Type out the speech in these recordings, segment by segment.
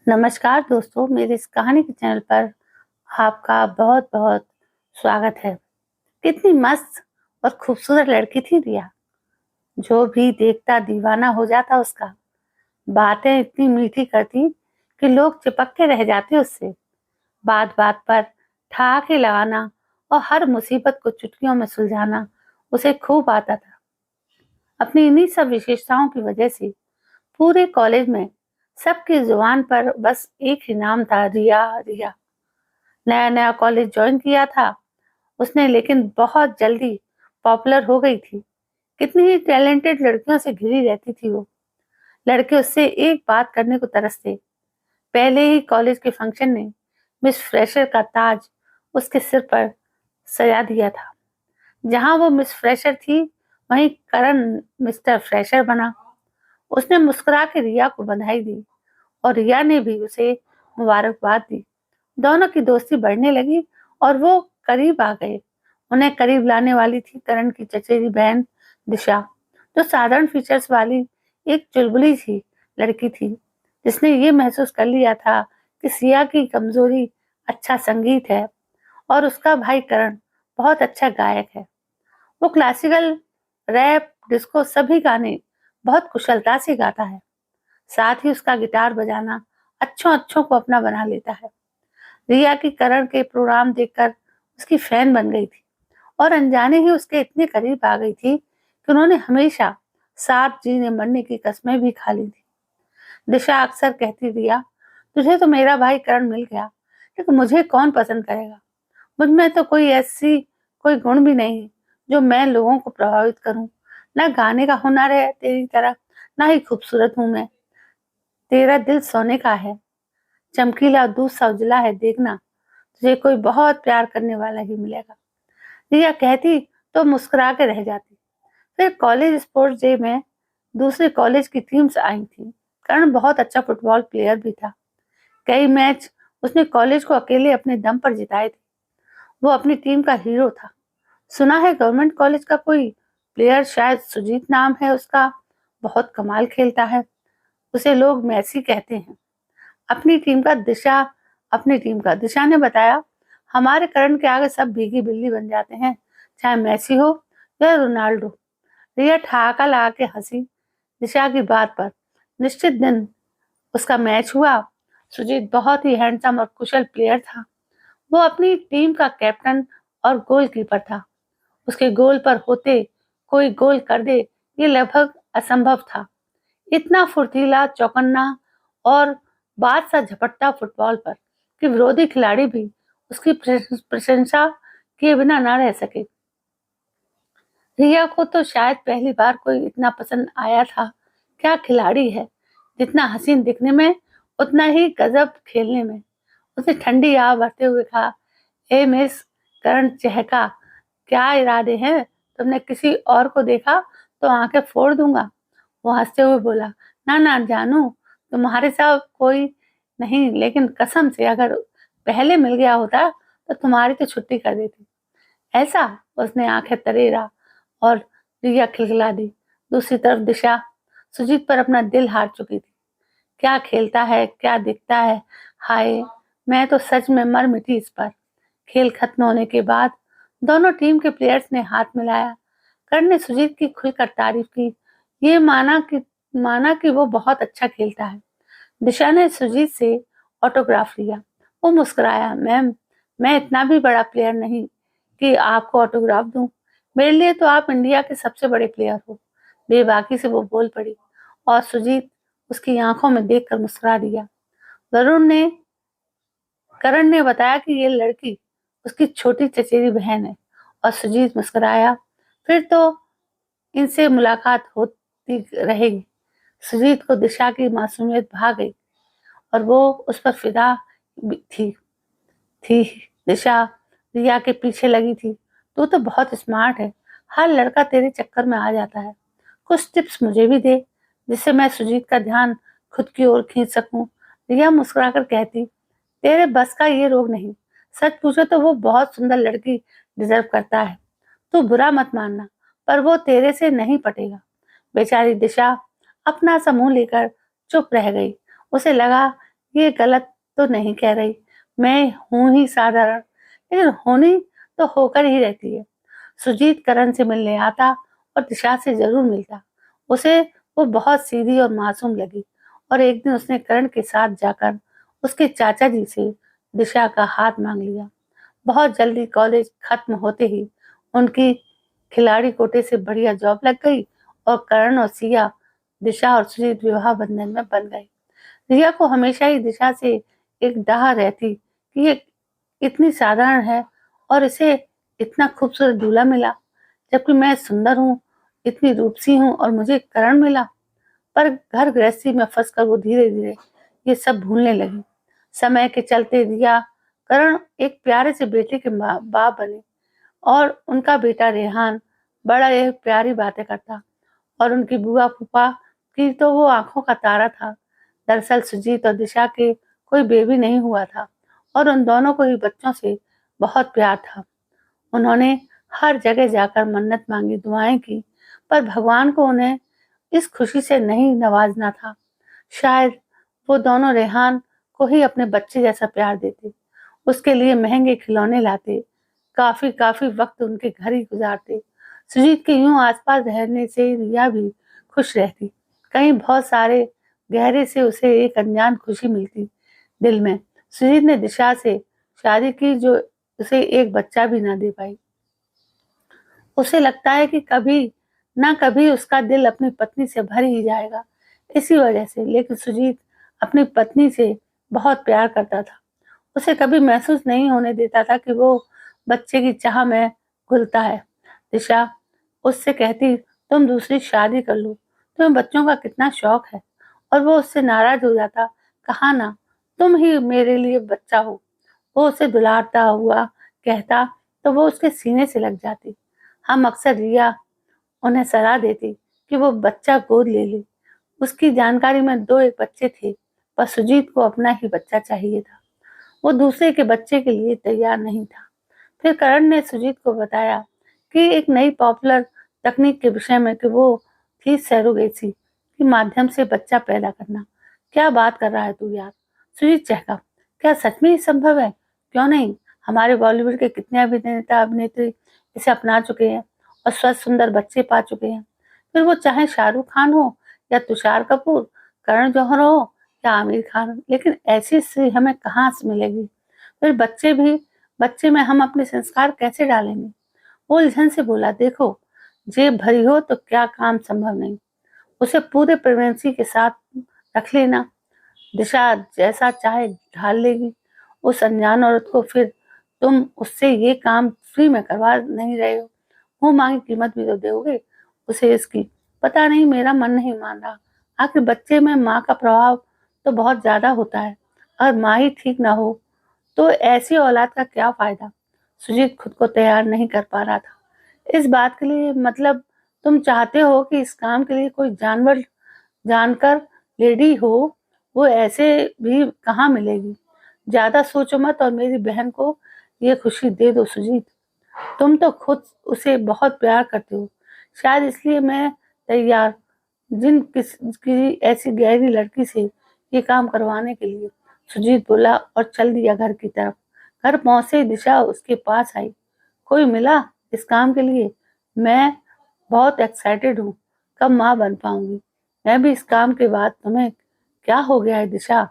नमस्कार दोस्तों, मेरे इस कहानी के चैनल पर आपका बहुत-बहुत स्वागत है। कितनी मस्त और खूबसूरत लड़की थी रिया, जो भी देखता दीवाना हो जाता उसका। बातें इतनी मीठी करती कि लोग चिपक के रह जाते उससे। बात-बात पर ठहाके लगाना और हर मुसीबत को चुटकियों में सुलझाना उसे खूब आता था। अपनी इन्हीं सब विशेषताओं की वजह से पूरे कॉलेज में सबकी जुबान पर बस एक ही नाम था, रिया रिया। नया नया कॉलेज ज्वाइन किया था उसने, लेकिन बहुत जल्दी पॉपुलर हो गई थी। कितनी ही टैलेंटेड लड़कियों से घिरी रहती थी वो। लड़के उससे एक बात करने को तरसते। पहले ही कॉलेज के फंक्शन ने मिस फ्रेशर का ताज उसके सिर पर सजा दिया था। जहां वो मिस फ्रेशर थी, वहीं करण मिस्टर फ्रेशर बना। उसने मुस्कुरा के रिया को बधाई दी और रिया ने भी उसे मुबारकबाद दी। दोनों की दोस्ती बढ़ने लगी और वो करीब आ गए। उन्हें करीब लाने वाली थी करण की चचेरी बहन दिशा, जो साधारण फीचर्स वाली एक चुलबुली सी लड़की थी, जिसने ये महसूस कर लिया था कि सिया की कमजोरी अच्छा संगीत है और उसका भाई करण बहुत अच्छा गायक है। वो क्लासिकल, रैप, डिस्को सभी गाने बहुत कुशलता से गाता है। साथ ही उसका गिटार बजाना अच्छों अच्छों को अपना बना लेता है। रिया की करण के प्रोग्राम देखकर उसकी फैन बन गई थी और अनजाने ही उसके इतने करीब आ गई थी कि उन्होंने हमेशा साथ जीने मरने की कस्में भी खा ली थी। दिशा अक्सर कहती, रिया तुझे तो मेरा भाई करण मिल गया, लेकिन मुझे कौन पसंद करेगा। मुझ में तो कोई गुण भी नहीं जो मैं लोगों को प्रभावित करूं। ना गाने का हुनर है तेरी तरह, ना ही खूबसूरत हूं मैं। तेरा दिल सोने का है, चमकीला दूध सा उजला है, देखना तुझे कोई बहुत प्यार करने वाला ही मिलेगा। रिया कहती तो मुस्कुरा के रह जाती। फिर कॉलेज स्पोर्ट्स डे में दूसरे कॉलेज की टीम्स आई थी। करण बहुत अच्छा फुटबॉल प्लेयर भी था। कई मैच उसने कॉलेज को अकेले अपने दम पर जिताए थे। वो अपनी टीम का हीरो था। सुना है गवर्नमेंट कॉलेज का कोई प्लेयर, शायद सुजीत नाम है उसका, बहुत कमाल खेलता है। उसे लोग मैसी कहते हैं। अपनी टीम का दिशा अपनी टीम का दिशा ने बताया, हमारे करण के आगे सब भीगी बिल्ली बन जाते हैं, चाहे मैसी हो या रोनाल्डो। रिया ठहाका लगा के हंसी दिशा की बात पर। निश्चित दिन उसका मैच हुआ। सुजीत बहुत ही हैंडसम और कुशल प्लेयर था। वो अपनी टीम का कैप्टन और गोलकीपर था। उसके गोल पर होते कोई गोल कर दे, ये लगभग असंभव था। इतना फुर्तीला, चौकन्ना और बाज सा झपटता फुटबॉल पर कि विरोधी खिलाड़ी भी उसकी प्रशंसा किए बिना ना रह सके। रिया को तो शायद पहली बार कोई इतना पसंद आया था। क्या खिलाड़ी है, जितना हसीन दिखने में उतना ही गजब खेलने में। उसने ठंडी आह भरते हुए कहा, ए मिस करण चहका, क्या इरादे हैं। तुमने किसी और को देखा तो आंखें फोड़ दूंगा। वो हंसते हुए बोला, ना ना जानू, तुम्हारे साथ कोई नहीं, लेकिन कसम से अगर पहले मिल गया होता तो तुम्हारी तो छुट्टी कर देती। ऐसा? उसने आंखें तरेरा और रिया खिलखिला दी। दूसरी तरफ दिशा सुजीत पर अपना दिल हार चुकी थी। क्या खेलता है, क्या दिखता है, हाय, मैं तो सच में मर मिटी इस पर। खेल खत्म होने के बाद दोनों टीम के प्लेयर्स ने हाथ मिलाया। कर्ण ने सुजीत की खुलकर तारीफ की। ये माना कि वो बहुत अच्छा खेलता है। दिशा ने सुजीत से ऑटोग्राफ लिया। वो मुस्कुराया, मैम, मैं इतना भी बड़ा प्लेयर नहीं कि आपको ऑटोग्राफ दूं। मेरे लिए तो आप इंडिया के सबसे बड़े प्लेयर हो। बेबाकी से वो बोल पड़ी और सुजीत उसकी आंखों में देखकर मुस्कुरा दिया। वरुण ने करण ने बताया कि ये लड़की उसकी छोटी चचेरी बहन है और सुजीत मुस्कुराया, फिर तो इनसे मुलाकात होती रहेगी। सुजीत को दिशा की मासूमियत भा गई और वो उस पर फिदा थी। दिशा रिया के पीछे लगी थी। तू तो बहुत स्मार्ट है, हर लड़का तेरे चक्कर में आ जाता है। कुछ टिप्स मुझे भी दे, जिससे मैं सुजीत का ध्यान खुद की ओर खींच सकूं। रिया मुस्कुराकर कहती, तेरे बस का ये रोग नहीं। सच पूछो तो वो बहुत सुंदर लड़की डिजर्व करता है। तू बुरा मत मानना, पर वो तेरे से नहीं पटेगा। बेचारी दिशा अपना सा मुंह लेकर चुप रह गई। उसे लगा ये गलत तो नहीं कह रही, मैं हूँ ही साधारण, लेकिन होनी तो होकर ही रहती है। सुजीत करण से मिलने आता और दिशा से जरूर मिलता। उसे वो बहुत सीधी और मासूम लगी और एक दिन उसने करण के साथ जाकर उसके चाचा जी से दिशा का हाथ मांग लिया। बहुत जल्दी कॉलेज खत्म होते ही उनकी खिलाड़ी कोटे से बढ़िया जॉब लग गई और करण और सिया, दिशा और सुजीत विवाह बंधन में बन गए। रिया को हमेशा ही दिशा से एक डाह रहती कि ये इतनी साधारण है और इसे इतना खूबसूरत दूल्हा मिला, जबकि मैं सुंदर हूँ, इतनी रूपसी हूँ और मुझे करण मिला। पर घर गृहस्थी में फंसकर वो धीरे धीरे ये सब भूलने लगी। समय के चलते रिया करण एक प्यारे से बेटे के बाप बने और उनका बेटा रेहान बड़ा ये प्यारी बातें करता और उनकी बुआ फूफा की तो वो आंखों का तारा था। दरअसल सुजीत और दिशा के कोई बेबी नहीं हुआ था और उन दोनों को ही बच्चों से बहुत प्यार था। उन्होंने हर जगह जाकर मन्नत मांगी, दुआएं की, पर भगवान को उन्हें इस खुशी से नहीं नवाजना था। शायद वो दोनों रेहान को ही अपने बच्चे जैसा प्यार देते, उसके लिए महंगे खिलौने लाते, काफी काफी वक्त उनके घर ही गुजारते। सुजीत के यूं आसपास रहने से रिया भी खुश रहती। कहीं बहुत सारे गहरे से उसे एक अनजान खुशी मिलती दिल में। सुजीत ने दिशा से शादी की जो उसे एक बच्चा भी ना दे पाई। उसे लगता है कि कभी ना कभी उसका दिल अपनी पत्नी से भर ही जाएगा इसी वजह से। लेकिन सुजीत अपनी पत्नी से बहुत प्यार करता था। उसे कभी महसूस नहीं होने देता था कि वो बच्चे की चाह में घुलता है। दिशा उससे कहती, तुम दूसरी शादी कर लो, तुम्हें बच्चों का कितना शौक है, और वो उससे नाराज हो जाता, कहा ना तुम ही मेरे लिए बच्चा हो। वो उसे दुलारता हुआ कहता तो वो उसके सीने से लग जाती। हम अक्सर रिया उन्हें सलाह देती कि वो बच्चा गोद ले ले। उसकी जानकारी में दो एक बच्चे थे, पर सुजीत को अपना ही बच्चा चाहिए था। वो दूसरे के बच्चे के लिए तैयार नहीं था। फिर करण ने सुजीत को बताया कि एक नई पॉपुलर तकनीक के विषय में कि वो थी सैरोगेसी के माध्यम से बच्चा पैदा करना। क्या बात कर रहा है तू यार, सुजीत चहका। क्या सच में ये संभव है? क्यों नहीं, हमारे बॉलीवुड के कितने अभिनेता अभिनेत्री इसे अपना चुके हैं और स्वस्थ सुंदर बच्चे पा चुके हैं। फिर वो चाहे शाहरुख खान हो या तुषार कपूर, करण जौहर हो या आमिर खान, लेकिन ऐसी स्त्री हमें कहाँ से मिलेगी? फिर बच्चे में हम अपने संस्कार कैसे डालेंगे? वो उलझन से बोला, देखो जेब भरी हो तो क्या काम संभव नहीं, उसे पूरे प्रेगनेंसी के साथ रख लेना, दिशा जैसा चाहे ढाल लेगी उस अनजान औरत को। फिर तुम उससे ये काम फ्री में करवा नहीं रहे हो, मुंह मांगी कीमत भी तो दोगे उसे इसकी। पता नहीं, मेरा मन नहीं मान रहा। आखिर बच्चे में माँ का प्रभाव तो बहुत ज्यादा होता है, अगर माँ ही ठीक ना हो तो ऐसी औलाद का क्या फायदा? सुजीत खुद को तैयार नहीं कर पा रहा था इस बात के लिए। मतलब तुम चाहते हो कि इस काम के लिए कोई जानवर जानकर लेडी हो, वो ऐसे भी कहाँ मिलेगी? ज्यादा सोचो मत और मेरी बहन को ये खुशी दे दो सुजीत। तुम तो खुद उसे बहुत प्यार करते हो, शायद इसलिए मैं तैयार जिन की ऐसी गहरी लड़की से ये काम करवाने के लिए। सुजीत बोला और चल दिया घर की तरफ। घर पहुंचे दिशा उसके पास आई। कोई मिला इस काम के लिए? मैं बहुत एक्साइटेड हूँ, कब माँ बन पाऊंगी। मैं भी इस काम के बाद। तुम्हें क्या हो गया है दिशा?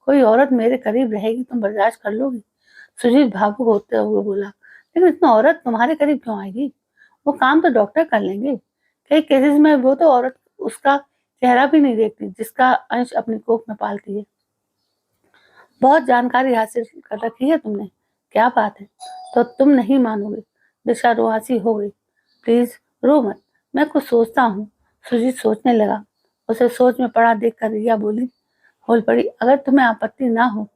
कोई औरत मेरे करीब रहेगी, तुम बर्दाश्त कर लोगी? सुजीत भावुक होते हुए बोला, लेकिन इतना औरत तुम्हारे करीब क्यों आएगी? वो काम तो डॉक्टर कर लेंगे। कई केसेस में वो तो औरत उसका चेहरा भी नहीं देखती जिसका अंश अपनी कोख में पालती है। बहुत जानकारी हासिल कर रखी है तुमने, क्या बात है? तो तुम नहीं मानोगे। दिशा रुआसी हो गई। प्लीज रो मत, मैं कुछ सोचता हूँ। सुजीत सोचने लगा। उसे सोच में पड़ा देखकर रिया बोल पड़ी, अगर तुम्हें आपत्ति ना हो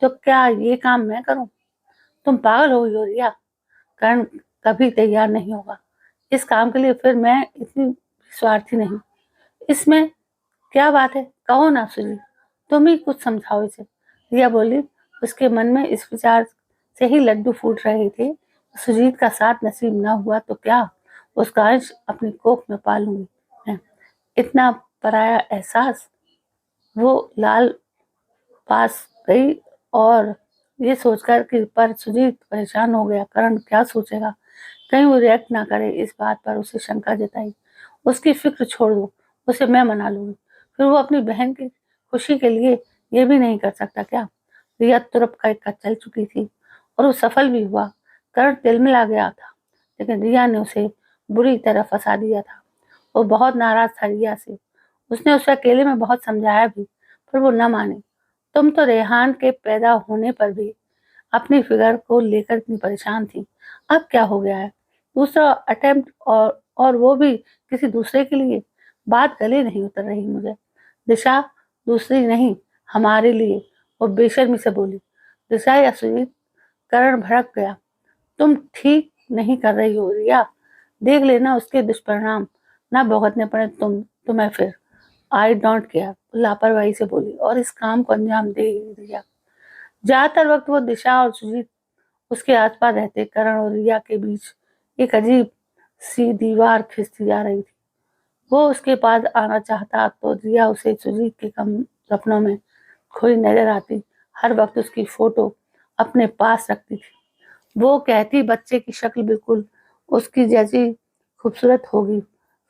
तो क्या ये काम मैं करूं? तुम पागल हो गई हो रिया, करण कभी तैयार नहीं होगा इस काम के लिए। फिर मैं इतनी स्वार्थी नहीं। इसमें क्या बात है, कहो ना सुजीत, तुम ही कुछ समझाओ इसे। रिया बोली। उसके मन में इस विचार से ही लड्डू फूट रहे थे। सुजीत का साथ नसीब ना हुआ तो क्या, उसका अंश अपनी कोख में पालूंगी मैं। इतना पराया एहसास। वो लाल पास गई और ये सोचकर कि पर सुजीत परेशान हो गया। करण क्या सोचेगा, कहीं वो रिएक्ट ना करे। इस बात पर उसे शंका जताई। उसकी फिक्र छोड़ दो, उसे मैं मना लूंगी। फिर वो अपनी बहन की खुशी के लिए ये भी नहीं कर सकता क्या? रिया तुरप का चल चुकी थी और वो सफल भी हुआ। करण तिलमिला गया था, लेकिन रिया ने उसे बुरी तरह फंसा दिया था। वो बहुत नाराज था रिया से। उसने उसे अकेले में बहुत समझाया भी, पर वो न मानी। तुम तो रेहान के पैदा होने पर भी अपनी फिगर को लेकर इतनी परेशान थी, अब क्या हो गया है? दूसरा अटेम्प्ट और वो भी किसी दूसरे के लिए। बात गले नहीं उतर रही मुझे। दिशा दूसरी नहीं, हमारे लिए। वो बेशर्मी से बोली। दिशा या सुजीत? करण भड़क गया। तुम ठीक नहीं कर रही हो रिया, देख लेना उसके दुष्परिणाम ना भुगतने पड़े तुम्हें फिर। आई डोंट केयर, लापरवाही से बोली और इस काम को अंजाम दे ही दिया। ज्यादातर वक्त वो दिशा और सुजीत उसके आसपास रहते। करण और रिया के बीच एक अजीब सी दीवार खिंचती जा रही थी। वो उसके पास आना चाहता तो रिया उसे सुजीत के कम सपनों में खोई नजर आती। हर वक्त उसकी फोटो अपने पास रखती थी। वो कहती बच्चे की शक्ल बिल्कुल उसकी जैसी खूबसूरत होगी।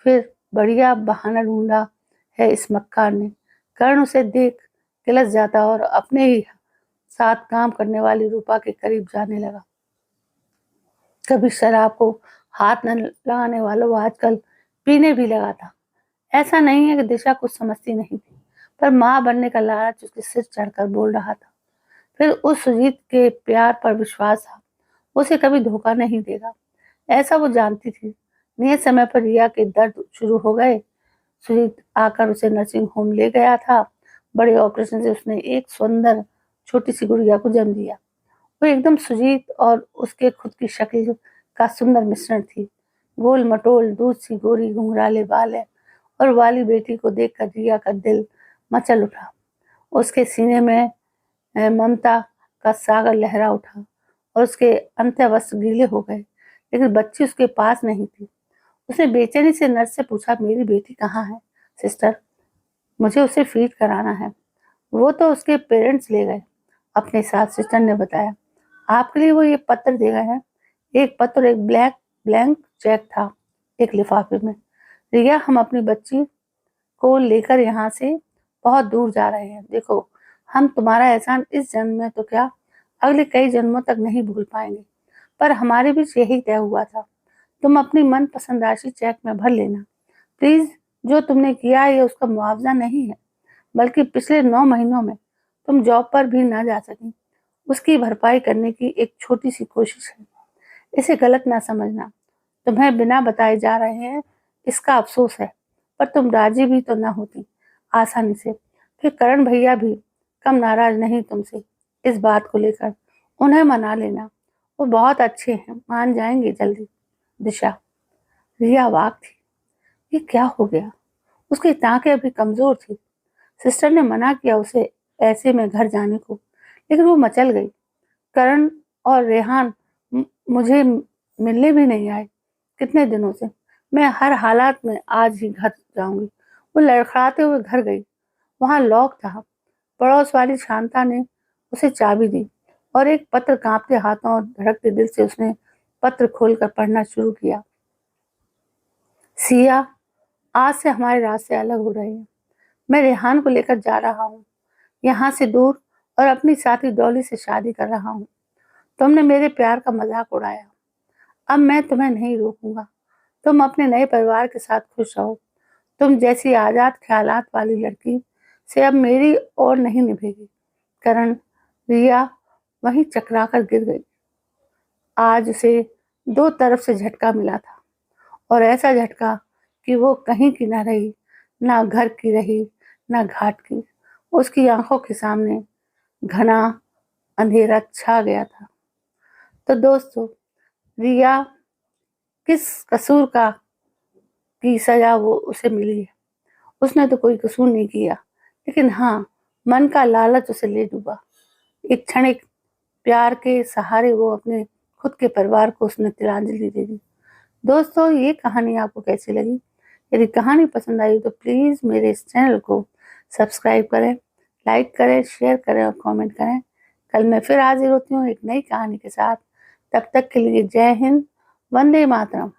फिर बढ़िया बहाना ढूंढा है इस मक्कार ने। कर्ण उसे देख किलस जाता और अपने ही साथ काम करने वाली रूपा के करीब जाने लगा। कभी शराब को हाथ न लगाने वालों आजकल पीने भी लगा था। ऐसा नहीं है कि दिशा कुछ समझती नहीं थी, पर माँ बनने का लालच उसके सिर चढ़कर बोल रहा था। फिर उस सुजीत के प्यार पर विश्वास था, उसे कभी धोखा नहीं देगा, ऐसा वो जानती थी। नियत समय पर रिया के दर्द शुरू हो गए। सुजीत आकर उसे नर्सिंग होम ले गया था। बड़े ऑपरेशन से उसने एक सुंदर छोटी सी गुड़िया को जन्म दिया। वो एकदम सुजीत और उसके खुद की शक्ल का सुंदर मिश्रण थी। गोल मटोल दूध सी गोरी घुंघराले बाल है और वाली बेटी को देखकर रिया का दिल मचल उठा। उसके सीने में ममता का सागर लहरा उठा और उसके अंत्यवस्त्र गीले हो गए, लेकिन बच्ची उसके पास नहीं थी। उसने बेचैनी से नर्स से पूछा, मेरी बेटी कहाँ है सिस्टर? मुझे उसे फीड कराना है। वो तो उसके पेरेंट्स ले गए अपने साथ, सिस्टर ने बताया। आपके लिए वो ये पत्र दे गए हैं। एक पत्र, एक ब्लैंक चेक था एक लिफाफे में। रिया, हम अपनी बच्ची को लेकर यहाँ से बहुत दूर जा रहे हैं। देखो, हम तुम्हारा एहसान इस जन्म में तो क्या, अगले कई जन्मों तक नहीं भूल पाएंगे, पर हमारे बीच यही तय हुआ था। तुम अपनी मनपसंद राशि चेक में भर लेना प्लीज। जो तुमने किया है ये उसका मुआवजा नहीं है, बल्कि पिछले 9 महीनों में तुम जॉब पर भी ना जा सकी, उसकी भरपाई करने की एक छोटी सी कोशिश है। इसे गलत ना समझना। तुम्हें बिना बताए जा रहे हैं, इसका अफसोस है, पर तुम राजी भी तो ना होती आसानी से। फिर करण भैया भी कम नाराज नहीं तुमसे इस बात को लेकर। उन्हें मना लेना, वो बहुत अच्छे हैं, मान जाएंगे जल्दी। दिशा। रिया वाक थी। ये क्या हो गया? उसकी टांकें अभी कमजोर थी। सिस्टर ने मना किया उसे ऐसे में घर जाने को, लेकिन वो मचल गई। करण और रेहान मुझे मिलने भी नहीं आए कितने दिनों से। मैं हर हालात में आज ही घर जाऊंगी। वो लड़खड़ाते हुए घर गई। वहां लॉक था। पड़ोस वाली शांता ने उसे चाबी दी और एक पत्र कांपते हाथों और धड़कते दिल से उसने पत्र खोलकर पढ़ना शुरू किया। सिया, आज से हमारे रास्ते अलग हो रहे हैं। मैं रेहान को लेकर जा रहा हूँ यहाँ से दूर और अपनी साथी डॉली से शादी कर रहा हूँ। तुमने मेरे प्यार का मजाक उड़ाया, अब मैं तुम्हें नहीं रोकूंगा। तुम अपने नए परिवार के साथ खुश रहो। तुम जैसी आजाद ख्यालात वाली लड़की से अब मेरी और नहीं निभेगी। करण। रिया वहीं चकरा कर गिर गई। आज उसे 2 तरफ से झटका मिला था, और ऐसा झटका कि वो कहीं की ना रही, ना घर की रही, ना घाट की। उसकी आंखों के सामने घना अंधेरा छा गया था। तो दोस्तों, रिया किस कसूर की सजा वो उसे मिली है? उसने तो कोई कसूर नहीं किया, लेकिन हाँ, मन का लालच उसे ले डूबा। एक क्षणिक प्यार के सहारे वो अपने खुद के परिवार को उसने तिलांजलि दे दी। दोस्तों, ये कहानी आपको कैसी लगी? यदि कहानी पसंद आई तो प्लीज मेरे इस चैनल को सब्सक्राइब करें, लाइक करें, शेयर करें और कमेंट करें। कल मैं फिर हाजिर होती हूँ एक नई कहानी के साथ। तब तक के लिए जय हिंद, वंदे मातरम।